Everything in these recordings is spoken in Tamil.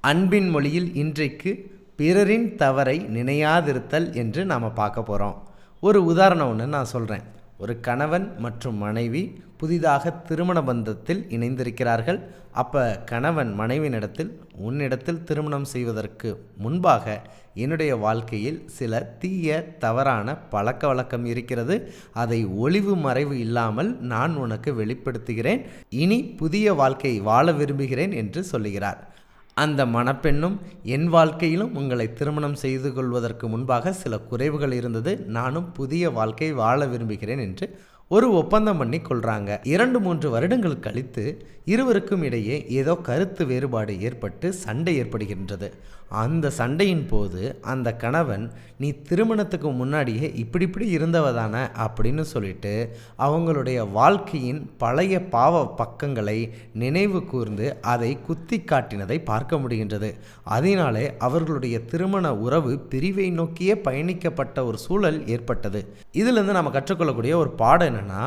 அன்பின் மொழியில் இன்றைக்கு பிறரின் தவறை நினையாதிருத்தல் என்று நாம் பார்க்க போகிறோம். ஒரு உதாரணம் ஒன்று நான் சொல்கிறேன். ஒரு கணவன் மற்றும் மனைவி புதிதாக திருமண பந்தத்தில் இணைந்திருக்கிறார்கள். அப்போ கணவன் மனைவியினிடத்தில், உன்னிடத்தில் திருமணம் செய்வதற்கு முன்பாக என்னுடைய வாழ்க்கையில் சில தீய தவறான பழக்க வழக்கம் இருக்கிறது. அதை ஒளிவு மறைவு இல்லாமல் நான் உனக்கு வெளிப்படுத்துகிறேன். இனி புதிய வாழ்க்கை வாழ விரும்புகிறேன் என்று சொல்லுகிறார். அந்த மணப்பெண்ணும், என் வாழ்க்கையிலும் உங்களை திருமணம் செய்து கொள்வதற்கு முன்பாக சில குறைவுகள் இருந்தது, நானும் புதிய வாழ்க்கை வாழ விரும்புகிறேன் என்று ஒரு ஒப்பந்தம் பண்ணி கொள்கிறாங்க. 2-3 வருடங்கள் கழித்து இருவருக்கும் இடையே ஏதோ கருத்து வேறுபாடு ஏற்பட்டு சண்டை ஏற்படுகின்றது. அந்த சண்டையின் போது அந்த கணவன், நீ திருமணத்துக்கு முன்னாடியே இப்படி இருந்தவதானே அப்படின்னு சொல்லிட்டு அவங்களுடைய வாழ்க்கையின் பழைய பாவ பக்கங்களை நினைவு கூர்ந்து அதை குத்தி காட்டினதை பார்க்க முடிகின்றது. அதனாலே அவர்களுடைய திருமண உறவு பிரிவை நோக்கியே பயணிக்கப்பட்ட ஒரு சூழல் ஏற்பட்டது. இதிலிருந்து நம்ம கற்றுக்கொள்ளக்கூடிய ஒரு பாடம் என்னன்னா,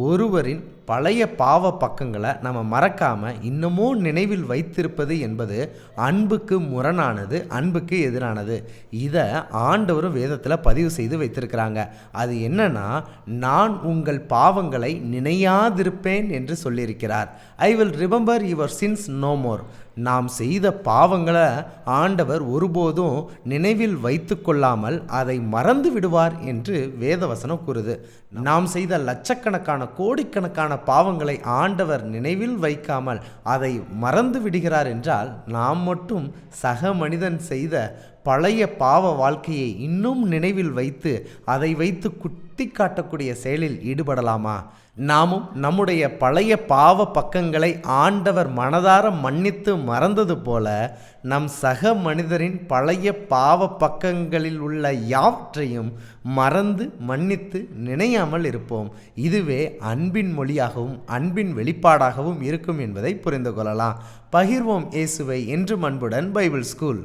ஒருவரின் பழைய பாவ பக்கங்களை நம்ம மறக்காமல் இன்னமும் நினைவில் வைத்திருப்பது என்பது அன்புக்கு முரணானது, அன்புக்கு எதிரானது. இதை ஆண்டவரும் வேதத்தில் பதிவு செய்து வைத்திருக்கிறாங்க. அது என்னன்னா, நான் உங்கள் பாவங்களை நினையாதிருப்பேன் என்று சொல்லியிருக்கிறார். I will remember your sins no more. நாம் செய்த பாவங்களை ஆண்டவர் ஒருபோதும் நினைவில் வைத்து கொள்ளாமல் அதை மறந்து விடுவார் என்று வேதவசனம் கூறுது. நாம் செய்த லட்சக்கணக்கான கோடிக்கணக்கான பாவங்களை ஆண்டவர் நினைவில் வைக்காமல் அதை மறந்து விடுகிறார் என்றால், நாம் மட்டும் சக மனிதன் செய்த பழைய பாவ வாழ்க்கையை இன்னும் நினைவில் வைத்து அதை வைத்து குத்தி காட்டக்கூடிய செயலில் ஈடுபடலாமா? நாமும் நம்முடைய பழைய பாவ பக்கங்களை ஆண்டவர் மனதார மன்னித்து மறந்தது போல நம் சக மனிதரின் பழைய பாவ பக்கங்களில் உள்ள யாவற்றையும் மறந்து மன்னித்து நினையாமல் இருப்போம். இதுவே அன்பின் மொழியாகவும் அன்பின் வெளிப்பாடாகவும் இருக்கும் என்பதை புரிந்து கொள்ளலாம். பகிர்வோம் இயேசுவை. என்றும் அன்புடன் பைபிள் ஸ்கூல்.